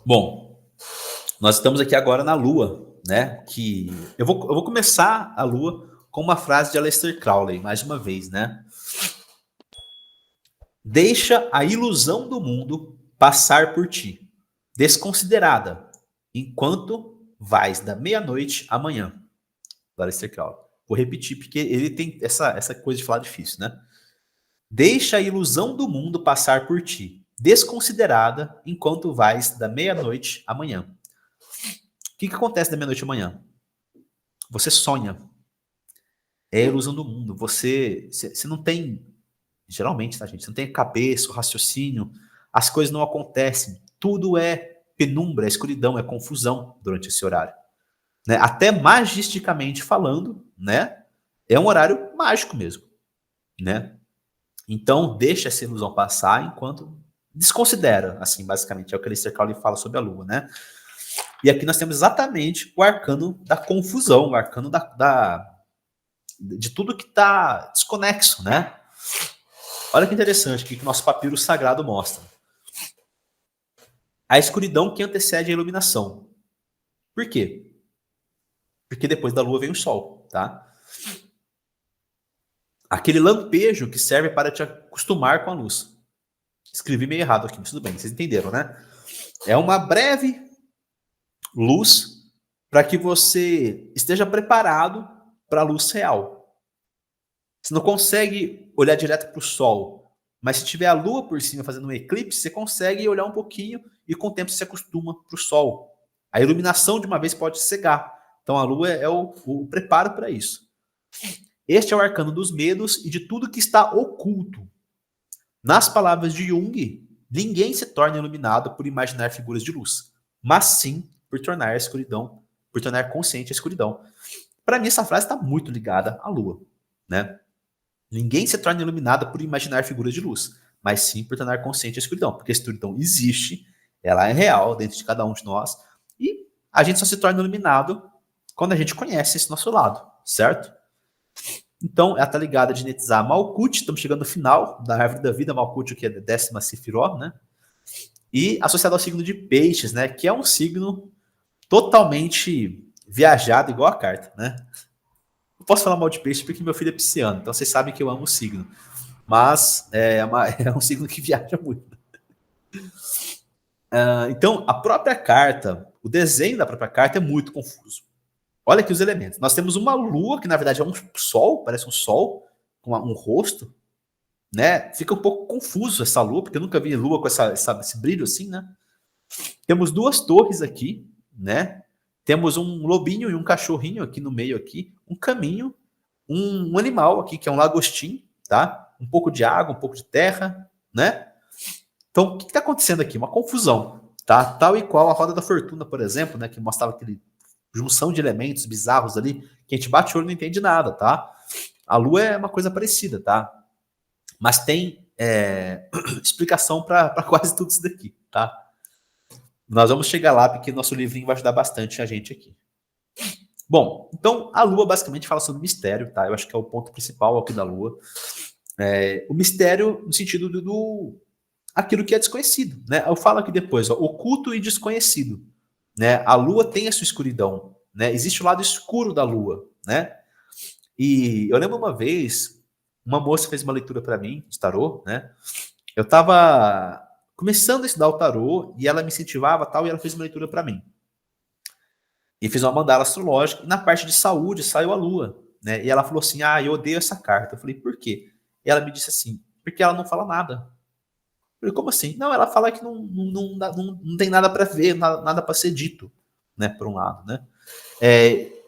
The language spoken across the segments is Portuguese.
Bom, nós estamos aqui agora na Lua, né? Que eu vou começar a Lua com uma frase de Aleister Crowley, mais uma vez, né? Deixa a ilusão do mundo passar por ti, desconsiderada, enquanto vais da meia-noite à manhã. Do Aleister Crowley. Vou repetir porque ele tem essa coisa de falar difícil, né? Deixa a ilusão do mundo passar por ti, desconsiderada, enquanto vais da meia-noite à manhã. O que acontece da meia-noite à manhã? Você sonha. É a ilusão do mundo. Você não tem, geralmente, tá, gente? Você não tem cabeça, raciocínio, as coisas não acontecem. Tudo é penumbra, é escuridão, é confusão durante esse horário. Né? Até magisticamente falando, né? É um horário mágico mesmo, né? Então, deixa essa ilusão passar enquanto desconsidera, assim, basicamente, é o que Aleister Crowley fala sobre a Lua, né? E aqui nós temos exatamente o arcano da confusão, o arcano de tudo que está desconexo, né? Olha que interessante o que o nosso papiro sagrado mostra. A escuridão que antecede a iluminação. Por quê? Porque depois da lua vem o sol, tá? Aquele lampejo que serve para te acostumar com a luz. Escrevi meio errado aqui, mas tudo bem, vocês entenderam, né? É uma breve luz para que você esteja preparado para a luz real. Você não consegue olhar direto para o sol, mas se tiver a lua por cima fazendo um eclipse, você consegue olhar um pouquinho e com o tempo você se acostuma para o sol. A iluminação de uma vez pode cegar. Então a lua é o preparo para isso. Este é o arcano dos medos e de tudo que está oculto. Nas palavras de Jung, ninguém se torna iluminado por imaginar figuras de luz, mas sim por tornar a escuridão, por tornar consciente a escuridão. Para mim, essa frase está muito ligada à lua, né? Ninguém se torna iluminado por imaginar figuras de luz, mas sim por tornar consciente a escuridão, porque a escuridão existe, ela é real dentro de cada um de nós, e a gente só se torna iluminado quando a gente conhece esse nosso lado, certo? Então, ela está ligada a Dinetizar Malkuth, estamos chegando no final da árvore da vida, Malkuth, que é a 10ª Sefiró, né? E associado ao signo de Peixes, né? Que é um signo totalmente viajado, igual a carta, né? Não posso falar mal de Peixes porque meu filho é pisciano, então vocês sabem que eu amo o signo. Mas é um signo que viaja muito. Então, a própria carta, o desenho da própria carta é muito confuso. Olha aqui os elementos. Nós temos uma lua, que na verdade é um sol, parece um sol, com um rosto, né? Fica um pouco confuso essa lua, porque eu nunca vi lua com esse brilho assim, né? Temos duas torres aqui, né? Temos um lobinho e um cachorrinho aqui no meio aqui, um caminho, um animal aqui, que é um lagostim, tá? Um pouco de água, um pouco de terra, né? Então, o que está acontecendo aqui? Uma confusão, tá? Tal e qual a roda da fortuna, por exemplo, né? Que mostrava aquele junção de elementos bizarros ali, que a gente bate o olho e não entende nada, tá? A lua é uma coisa parecida, tá? Mas tem explicação para quase tudo isso daqui, tá? Nós vamos chegar lá, porque nosso livrinho vai ajudar bastante a gente aqui. Bom, então a Lua basicamente fala sobre mistério, tá? Eu acho que é o ponto principal aqui da Lua. O mistério no sentido do aquilo que é desconhecido, né? Eu falo aqui depois, ó, oculto e desconhecido, né? A Lua tem a sua escuridão, né? Existe o lado escuro da Lua, né? E eu lembro uma vez, uma moça fez uma leitura para mim, de tarô, né? Eu estava começando a estudar o tarô e ela me incentivava tal e ela fez uma leitura para mim. E fiz uma mandala astrológica, e na parte de saúde saiu a lua, né? E ela falou assim: "Ah, eu odeio essa carta". Eu falei: "Por quê?". E ela me disse assim: "Porque ela não fala nada". Eu falei: "Como assim?". "Não, ela fala que não tem nada para ver, nada para ser dito", né, por um lado, né?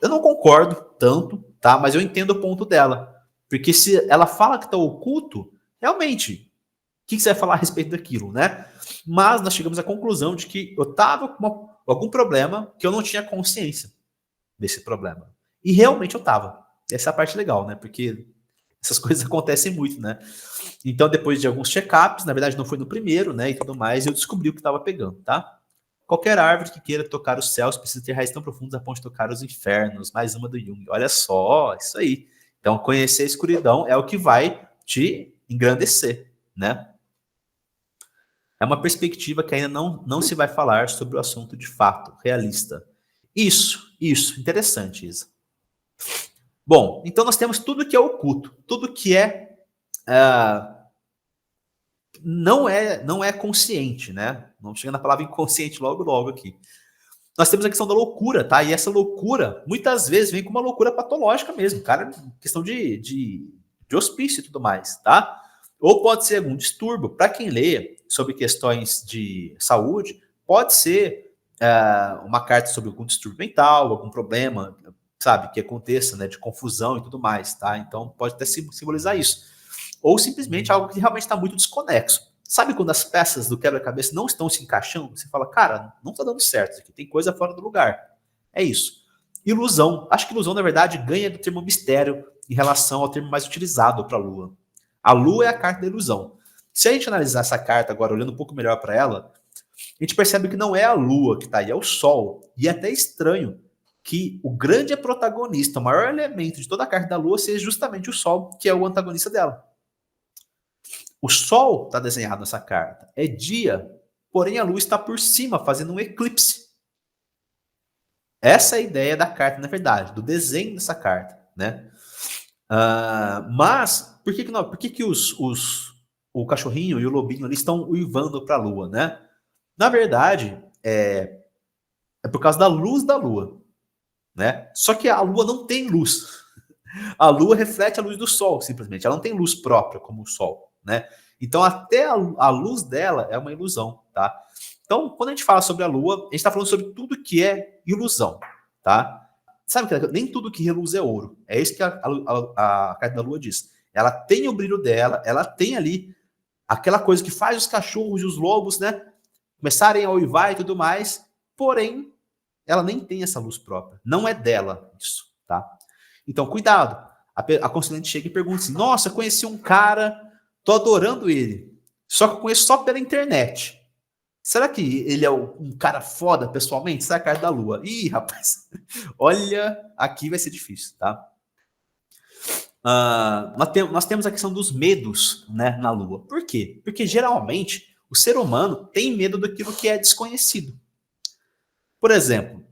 Eu não concordo tanto, tá? Mas eu entendo o ponto dela. Porque se ela fala que tá oculto, realmente, o que você vai falar a respeito daquilo, né? Mas nós chegamos à conclusão de que eu tava com algum problema que eu não tinha consciência desse problema. E realmente eu tava. Essa é a parte legal, né? Porque essas coisas acontecem muito, né? Então, depois de alguns check-ups, na verdade não foi no primeiro, né? E tudo mais, eu descobri o que estava pegando, tá? Qualquer árvore que queira tocar os céus precisa ter raízes tão profundas a ponto de tocar os infernos. Mais uma do Jung. Olha só, isso aí. Então, conhecer a escuridão é o que vai te engrandecer, né? É uma perspectiva que ainda não se vai falar sobre o assunto de fato, realista. Isso, interessante, Isa. Bom, então nós temos tudo que é oculto, tudo que é, não é consciente, né? Não chega na palavra inconsciente logo aqui. Nós temos a questão da loucura, tá? E essa loucura, muitas vezes, vem com uma loucura patológica mesmo, cara, questão de hospício e tudo mais, tá? Ou pode ser algum distúrbio. Para quem lê sobre questões de saúde, pode ser uma carta sobre algum distúrbio mental, algum problema, sabe, que aconteça, né, de confusão e tudo mais, tá? Então pode até simbolizar isso. Ou simplesmente algo que realmente está muito desconexo. Sabe quando as peças do quebra-cabeça não estão se encaixando? Você fala, cara, não está dando certo isso aqui, tem coisa fora do lugar. É isso. Ilusão. Acho que ilusão, na verdade, ganha do termo mistério em relação ao termo mais utilizado para a Lua. A Lua é a carta da ilusão. Se a gente analisar essa carta agora, olhando um pouco melhor para ela, a gente percebe que não é a Lua que está aí, é o Sol. E é até estranho que o grande protagonista, o maior elemento de toda a carta da Lua seja justamente o Sol, que é o antagonista dela. O Sol está desenhado nessa carta. É dia, porém a Lua está por cima, fazendo um eclipse. Essa é a ideia da carta, na verdade, do desenho dessa carta, né? Mas, por que não? Por que o cachorrinho e o lobinho ali estão uivando para a Lua, né? Na verdade, é por causa da luz da Lua, né? Só que a Lua não tem luz. A Lua reflete a luz do Sol, simplesmente. Ela não tem luz própria como o Sol, né? Então, até a luz dela é uma ilusão, tá? Então, quando a gente fala sobre a Lua, a gente está falando sobre tudo que é ilusão, tá? Sabe que nem tudo que reluz é ouro. É isso que a carta da Lua diz. Ela tem o brilho dela, ela tem ali aquela coisa que faz os cachorros e os lobos, né, começarem a uivar e tudo mais, porém, ela nem tem essa luz própria. Não é dela isso, tá? Então, cuidado. A consulente chega e pergunta assim, nossa, conheci um cara, tô adorando ele, só que eu conheço só pela internet. Será que ele é um cara foda pessoalmente? Será a carta da Lua? Ih, rapaz, olha, aqui vai ser difícil, tá? Nós temos a questão dos medos, né, na Lua. Por quê? Porque geralmente o ser humano tem medo daquilo que é desconhecido. Por exemplo,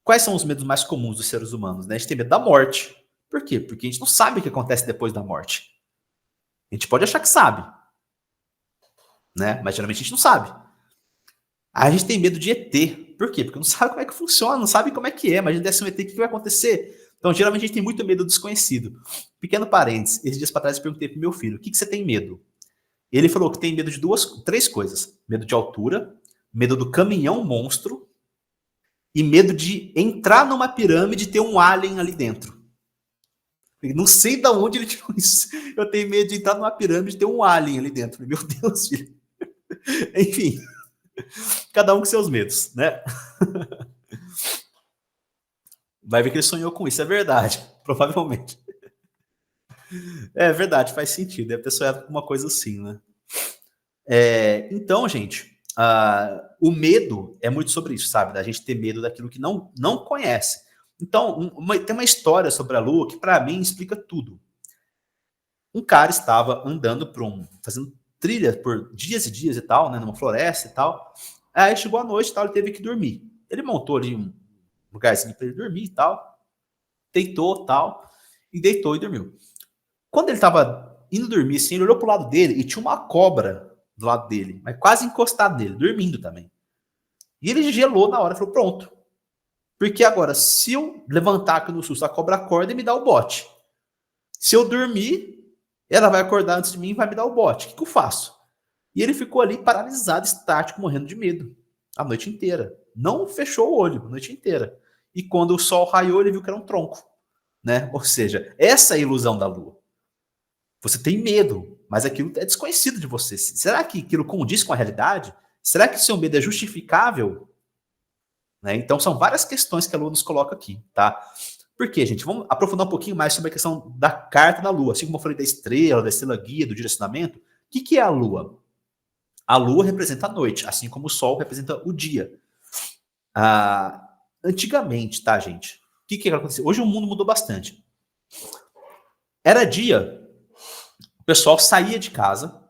quais são os medos mais comuns dos seres humanos? Né? A gente tem medo da morte. Por quê? Porque a gente não sabe o que acontece depois da morte. A gente pode achar que sabe, né? Mas geralmente a gente não sabe. A gente tem medo de ET. Por quê? Porque não sabe como é que funciona, não sabe como é que é. Mas a gente desse um ET, o que vai acontecer? Então, geralmente a gente tem muito medo do desconhecido. Pequeno parênteses, esses dias para trás eu perguntei pro meu filho, o que você tem medo? Ele falou que tem medo de três coisas. Medo de altura, medo do caminhão monstro e medo de entrar numa pirâmide e ter um alien ali dentro. Não sei de onde ele tirou isso. Eu tenho medo de entrar numa pirâmide e ter um alien ali dentro. Meu Deus, filho. Enfim, cada um com seus medos, né? Vai ver que ele sonhou com isso, é verdade, provavelmente. É verdade, faz sentido, deve ter sonhado com uma coisa assim, né? Então, gente, o medo é muito sobre isso, sabe? Da gente ter medo daquilo que não conhece. Então, tem uma história sobre a Lua que, para mim, explica tudo. Um cara estava andando fazendo trilha por dias e dias e tal, né? Numa floresta e tal. Aí chegou a noite e tal, ele teve que dormir. Ele montou ali um lugarzinho para ele dormir e tal. Deitou tal. E deitou e dormiu. Quando ele estava indo dormir, assim, ele olhou pro lado dele e tinha uma cobra do lado dele, mas quase encostado nele, dormindo também. E ele gelou na hora, falou, pronto. Porque agora, se eu levantar aqui no susto, a cobra acorda e me dá o bote. Se eu dormir, ela vai acordar antes de mim e vai me dar o bote. O que eu faço? E ele ficou ali paralisado, estático, morrendo de medo. A noite inteira. Não fechou o olho a noite inteira. E quando o sol raiou, ele viu que era um tronco. Né? Ou seja, essa é a ilusão da Lua. Você tem medo, mas aquilo é desconhecido de você. Será que aquilo condiz com a realidade? Será que o seu medo é justificável? Né? Então, são várias questões que a Lua nos coloca aqui, tá? Por quê, gente? Vamos aprofundar um pouquinho mais sobre a questão da carta da Lua. Assim como eu falei da estrela guia, do direcionamento, o que é a Lua? A Lua representa a noite, assim como o Sol representa o dia. Antigamente, tá, gente? O que aconteceu? Hoje o mundo mudou bastante. Era dia, o pessoal saía de casa,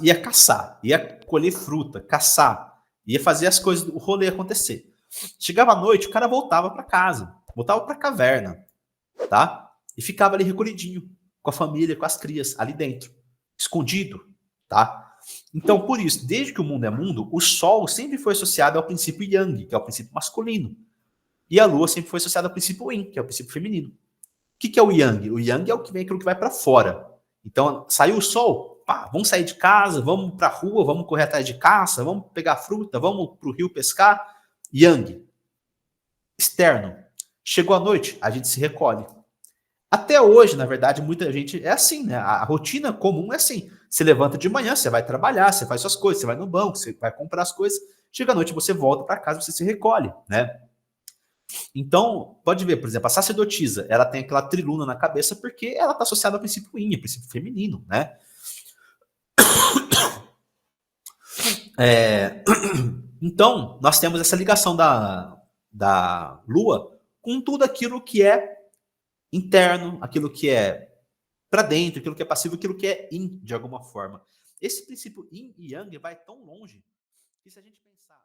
ia caçar, ia colher fruta, caçar, ia fazer as coisas, o rolê acontecer. Chegava à noite, o cara voltava para casa, voltava para a caverna, tá? E ficava ali recolhidinho, com a família, com as crias, ali dentro, escondido, tá? Então, por isso, desde que o mundo é mundo, o Sol sempre foi associado ao princípio Yang, que é o princípio masculino. E a Lua sempre foi associada ao princípio Yin, que é o princípio feminino. O que é o Yang? O Yang é o que vem aquilo que vai para fora. Então, saiu o Sol, pá, vamos sair de casa, vamos para a rua, vamos correr atrás de caça, vamos pegar fruta, vamos para o rio pescar. Yang. Externo. Chegou a noite, a gente se recolhe. Até hoje, na verdade, muita gente é assim, né? A rotina comum é assim. Você levanta de manhã, você vai trabalhar, você faz suas coisas, você vai no banco, você vai comprar as coisas. Chega à noite, você volta para casa, você se recolhe, né? Então, pode ver, por exemplo, a sacerdotisa, ela tem aquela triluna na cabeça porque ela está associada ao princípio yin, ao princípio feminino, né? É... Então, nós temos essa ligação da Lua com tudo aquilo que é interno, aquilo que é para dentro, aquilo que é passivo, aquilo que é yin, de alguma forma. Esse princípio yin e yang vai tão longe que se a gente pensar